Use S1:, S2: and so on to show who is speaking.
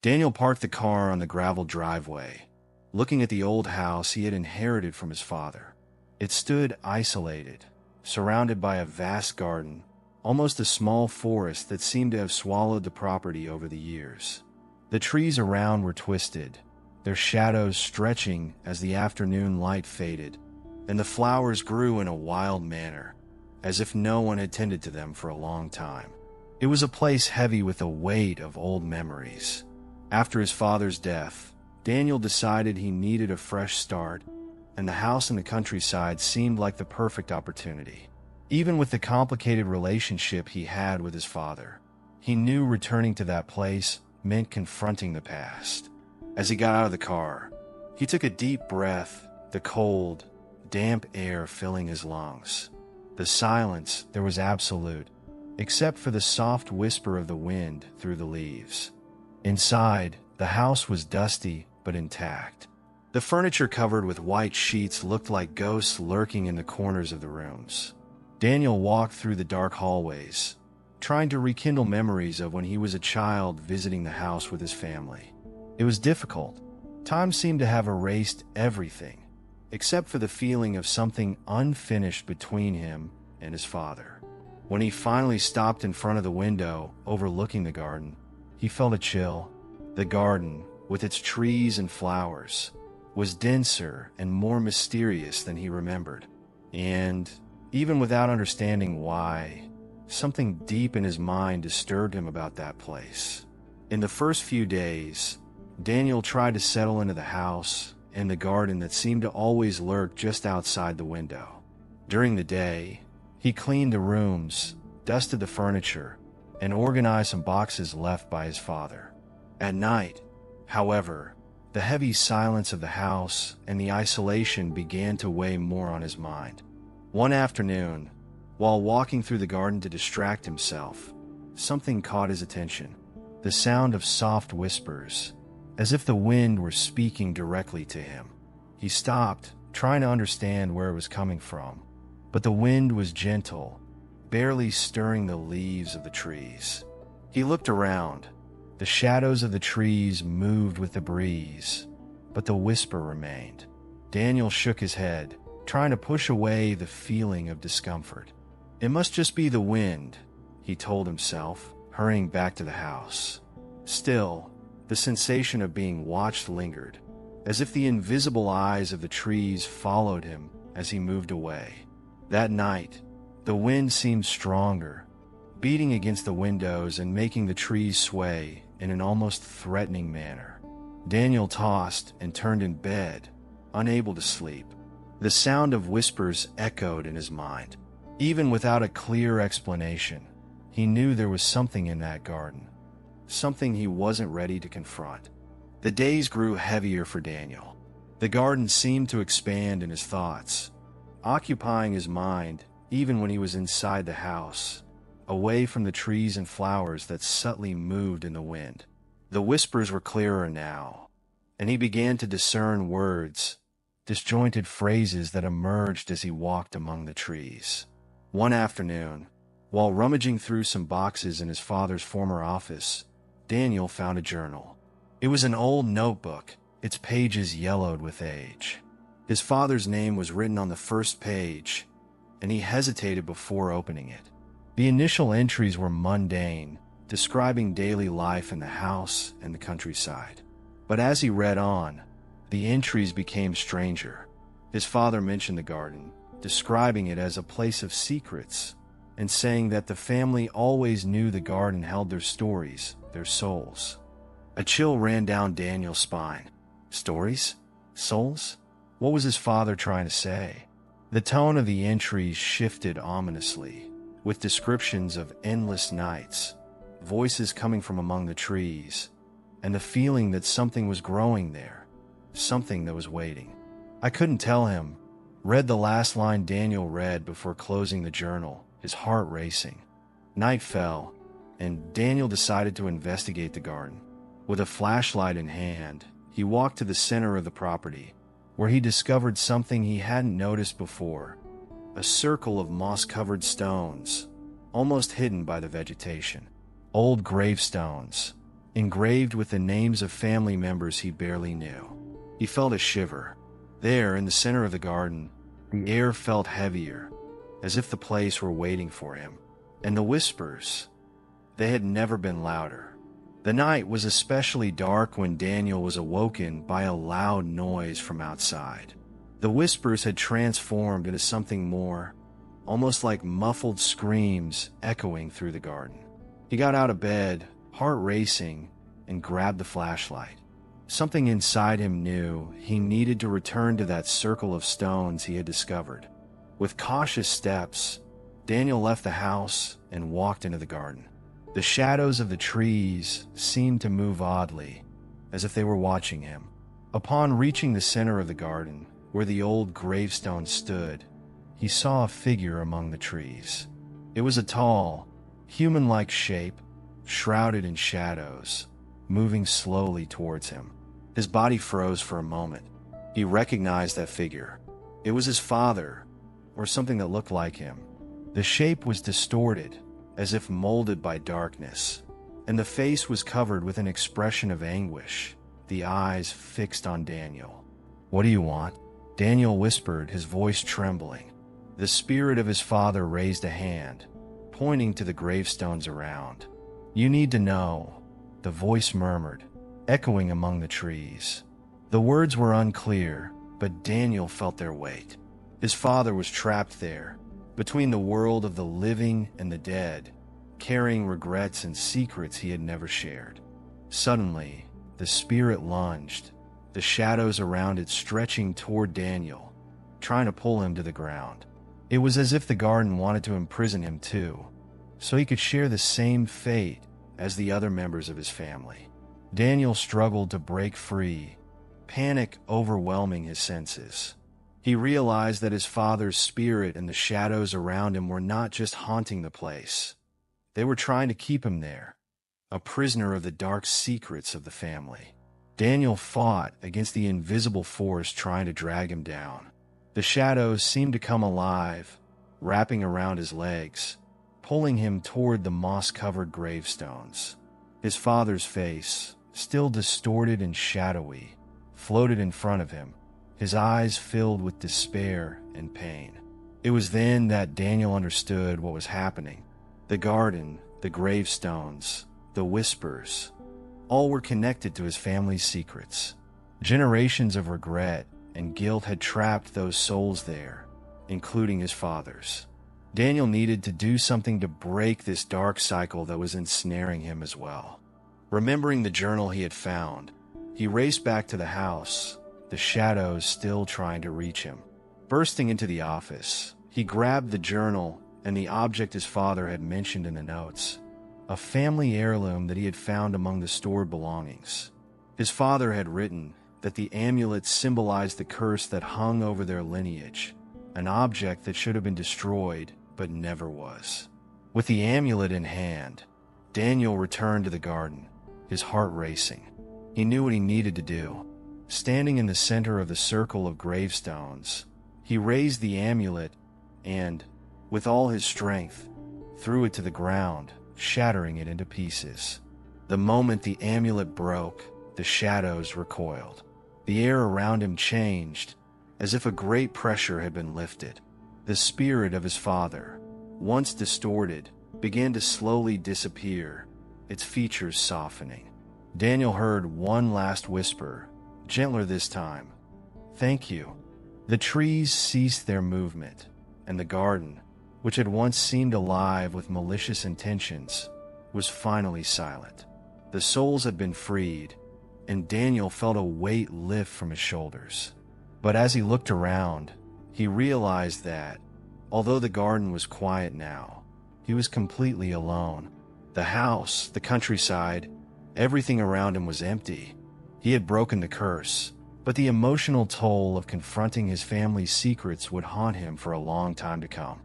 S1: Daniel parked the car on the gravel driveway, looking at the old house he had inherited from his father. It stood isolated, surrounded by a vast garden, almost a small forest that seemed to have swallowed the property over the years. The trees around were twisted, their shadows stretching as the afternoon light faded, and the flowers grew in a wild manner, as if no one had tended to them for a long time. It was a place heavy with the weight of old memories. After his father's death, Daniel decided he needed a fresh start, and the house in the countryside seemed like the perfect opportunity. Even with the complicated relationship he had with his father, he knew returning to that place meant confronting the past. As he got out of the car, he took a deep breath, the cold, damp air filling his lungs. The silence there was absolute, except for the soft whisper of the wind through the leaves. Inside, the house was dusty but intact. The furniture covered with white sheets looked like ghosts lurking in the corners of the rooms. Daniel walked through the dark hallways, trying to rekindle memories of when he was a child visiting the house with his family. It was difficult. Time seemed to have erased everything, except for the feeling of something unfinished between him and his father. When he finally stopped in front of the window overlooking the garden, he felt a chill. The garden, with its trees and flowers, was denser and more mysterious than he remembered. And, even without understanding why, something deep in his mind disturbed him about that place. In the first few days, Daniel tried to settle into the house and the garden that seemed to always lurk just outside the window. During the day, he cleaned the rooms, dusted the furniture, and organized some boxes left by his father. At night, however, the heavy silence of the house and the isolation began to weigh more on his mind. One afternoon, while walking through the garden to distract himself, something caught his attention. The sound of soft whispers, as if the wind were speaking directly to him. He stopped, trying to understand where it was coming from, but the wind was gentle, barely stirring the leaves of the trees. He looked around. The shadows of the trees moved with the breeze, but the whisper remained. Daniel shook his head, trying to push away the feeling of discomfort. It must just be the wind, he told himself, hurrying back to the house. Still, the sensation of being watched lingered, as if the invisible eyes of the trees followed him as he moved away. That night, the wind seemed stronger, beating against the windows and making the trees sway in an almost threatening manner. Daniel tossed and turned in bed, unable to sleep. The sound of whispers echoed in his mind. Even without a clear explanation, he knew there was something in that garden, something he wasn't ready to confront. The days grew heavier for Daniel. The garden seemed to expand in his thoughts, occupying his mind even when he was inside the house, away from the trees and flowers that subtly moved in the wind. The whispers were clearer now, and he began to discern words, disjointed phrases that emerged as he walked among the trees. One afternoon, while rummaging through some boxes in his father's former office, Daniel found a journal. It was an old notebook, its pages yellowed with age. His father's name was written on the first page, and he hesitated before opening it. The initial entries were mundane, describing daily life in the house and the countryside. But as he read on, the entries became stranger. His father mentioned the garden, describing it as a place of secrets, and saying that the family always knew the garden held their stories, their souls. A chill ran down Daniel's spine. Stories? Souls? What was his father trying to say? The tone of the entries shifted ominously, with descriptions of endless nights, voices coming from among the trees, and the feeling that something was growing there, something that was waiting. I couldn't tell him. Read the last line Daniel read before closing the journal, his heart racing. Night fell, and Daniel decided to investigate the garden. With a flashlight in hand, he walked to the center of the property, where he discovered something he hadn't noticed before: a circle of moss-covered stones, almost hidden by the vegetation. Old gravestones, engraved with the names of family members he barely knew. He felt a shiver. There, in the center of the garden, the air felt heavier, as if the place were waiting for him. And the whispers, they had never been louder. The night was especially dark when Daniel was awoken by a loud noise from outside. The whispers had transformed into something more, almost like muffled screams echoing through the garden. He got out of bed, heart racing, and grabbed the flashlight. Something inside him knew he needed to return to that circle of stones he had discovered. With cautious steps, Daniel left the house and walked into the garden. The shadows of the trees seemed to move oddly, as if they were watching him. Upon reaching the center of the garden, where the old gravestone stood, he saw a figure among the trees. It was a tall, human-like shape, shrouded in shadows, moving slowly towards him. His body froze for a moment. He recognized that figure. It was his father, or something that looked like him. The shape was distorted, as if molded by darkness, and the face was covered with an expression of anguish, the eyes fixed on Daniel. "What do you want?" Daniel whispered, his voice trembling. The spirit of his father raised a hand, pointing to the gravestones around. "You need to know," the voice murmured, echoing among the trees. The words were unclear, but Daniel felt their weight. His father was trapped there, between the world of the living and the dead, carrying regrets and secrets he had never shared. Suddenly, the spirit lunged, the shadows around it stretching toward Daniel, trying to pull him to the ground. It was as if the garden wanted to imprison him too, so he could share the same fate as the other members of his family. Daniel struggled to break free, panic overwhelming his senses. He realized that his father's spirit and the shadows around him were not just haunting the place. They were trying to keep him there, a prisoner of the dark secrets of the family. Daniel fought against the invisible force trying to drag him down. The shadows seemed to come alive, wrapping around his legs, pulling him toward the moss-covered gravestones. His father's face, still distorted and shadowy, floated in front of him, his eyes filled with despair and pain. It was then that Daniel understood what was happening. The garden, the gravestones, the whispers, all were connected to his family's secrets. Generations of regret and guilt had trapped those souls there, including his father's. Daniel needed to do something to break this dark cycle that was ensnaring him as well. Remembering the journal he had found, he raced back to the house, the shadows still trying to reach him. Bursting into the office, he grabbed the journal and the object his father had mentioned in the notes, a family heirloom that he had found among the stored belongings. His father had written that the amulet symbolized the curse that hung over their lineage, an object that should have been destroyed but never was. With the amulet in hand, Daniel returned to the garden, his heart racing. He knew what he needed to do. Standing in the center of the circle of gravestones, he raised the amulet and, with all his strength, threw it to the ground, shattering it into pieces. The moment the amulet broke, the shadows recoiled. The air around him changed, as if a great pressure had been lifted. The spirit of his father, once distorted, began to slowly disappear, its features softening. Daniel heard one last whisper, gentler this time. "Thank you." The trees ceased their movement, and the garden, which had once seemed alive with malicious intentions, was finally silent. The souls had been freed, and Daniel felt a weight lift from his shoulders. But as he looked around, he realized that, although the garden was quiet now, he was completely alone. The house, the countryside, everything around him was empty. He had broken the curse, but the emotional toll of confronting his family's secrets would haunt him for a long time to come.